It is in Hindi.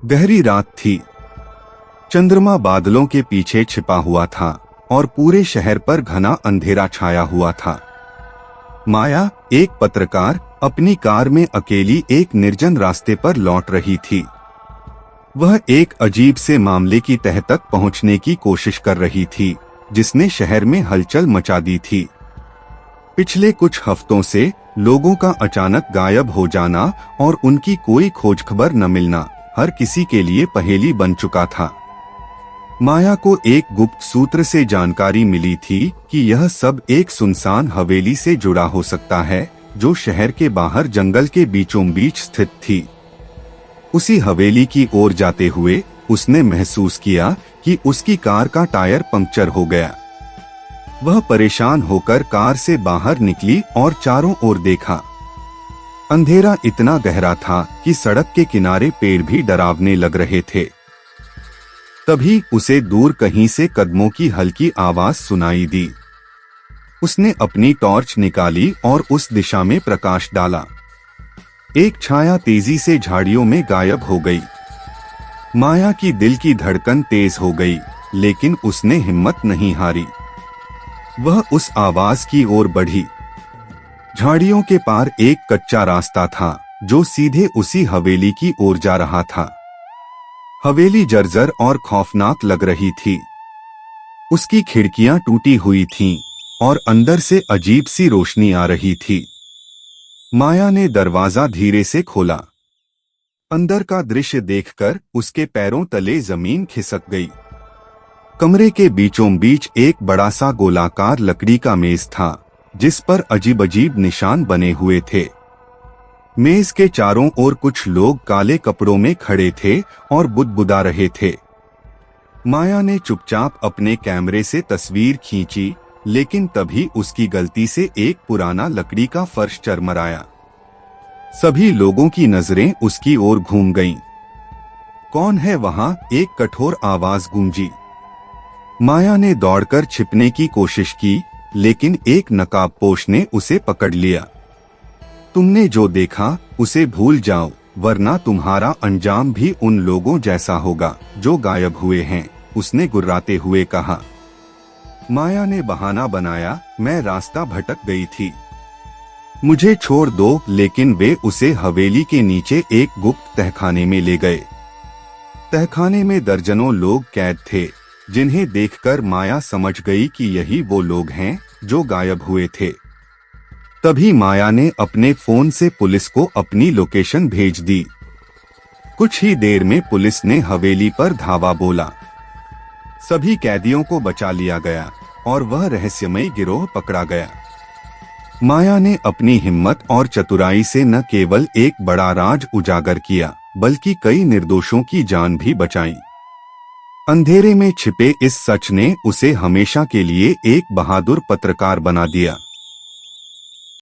गहरी रात थी। चंद्रमा बादलों के पीछे छिपा हुआ था और पूरे शहर पर घना अंधेरा छाया हुआ था। माया, एक पत्रकार, अपनी कार में अकेली एक निर्जन रास्ते पर लौट रही थी। वह एक अजीब से मामले की तह तक पहुंचने की कोशिश कर रही थी, जिसने शहर में हलचल मचा दी थी। पिछले कुछ हफ्तों से लोगों का अचानक गायब हो जाना और उनकी कोई खोज खबर न मिलना हर किसी के लिए पहेली बन चुका था। माया को एक गुप्त सूत्र से जानकारी मिली थी कि यह सब एक सुनसान हवेली से जुड़ा हो सकता है, जो शहर के बाहर जंगल के बीचों बीच स्थित थी। उसी हवेली की ओर जाते हुए उसने महसूस किया कि उसकी कार का टायर पंक्चर हो गया। वह परेशान होकर कार से बाहर निकली और चारों ओर देखा। अंधेरा इतना गहरा था कि सड़क के किनारे पेड़ भी डरावने लग रहे थे। तभी उसे दूर कहीं से कदमों की हल्की आवाज सुनाई दी। उसने अपनी टॉर्च निकाली और उस दिशा में प्रकाश डाला। एक छाया तेजी से झाड़ियों में गायब हो गई। माया की दिल की धड़कन तेज हो गई, लेकिन उसने हिम्मत नहीं हारी। वह उस आवाज की ओर बढ़ी। झाड़ियों के पार एक कच्चा रास्ता था जो सीधे उसी हवेली की ओर जा रहा था। हवेली जर्जर और खौफनाक लग रही थी। उसकी खिड़कियां टूटी हुई थीं और अंदर से अजीब सी रोशनी आ रही थी। माया ने दरवाजा धीरे से खोला। अंदर का दृश्य देखकर उसके पैरों तले जमीन खिसक गई। कमरे के बीचों बीच एक बड़ा सा गोलाकार लकड़ी का मेज था, जिस पर अजीब अजीब निशान बने हुए थे। मेज के चारों ओर कुछ लोग काले कपड़ों में खड़े थे और बुदबुदा रहे थे। माया ने चुपचाप अपने कैमरे से तस्वीर खींची, लेकिन तभी उसकी गलती से एक पुराना लकड़ी का फर्श चरमराया। सभी लोगों की नजरें उसकी ओर घूम गईं। कौन है वहां? एक कठोर आवाज गूंजी। माया ने दौड़कर छिपने की कोशिश की, लेकिन एक नकाबपोश ने उसे पकड़ लिया। तुमने जो देखा उसे भूल जाओ, वरना तुम्हारा अंजाम भी उन लोगों जैसा होगा जो गायब हुए हैं, उसने गुर्राते हुए कहा। माया ने बहाना बनाया, मैं रास्ता भटक गई थी, मुझे छोड़ दो, लेकिन वे उसे हवेली के नीचे एक गुप्त तहखाने में ले गए। तहखाने में दर्जनों लोग कैद थे, जिन्हें देखकर माया समझ गई कि यही वो लोग हैं जो गायब हुए थे। तभी माया ने अपने फोन से पुलिस को अपनी लोकेशन भेज दी। कुछ ही देर में पुलिस ने हवेली पर धावा बोला। सभी कैदियों को बचा लिया गया और वह रहस्यमयी गिरोह पकड़ा गया। माया ने अपनी हिम्मत और चतुराई से न केवल एक बड़ा राज उजागर किया, बल्कि कई निर्दोषों की जान भी बचाई। अंधेरे में छिपे इस सच ने उसे हमेशा के लिए एक बहादुर पत्रकार बना दिया।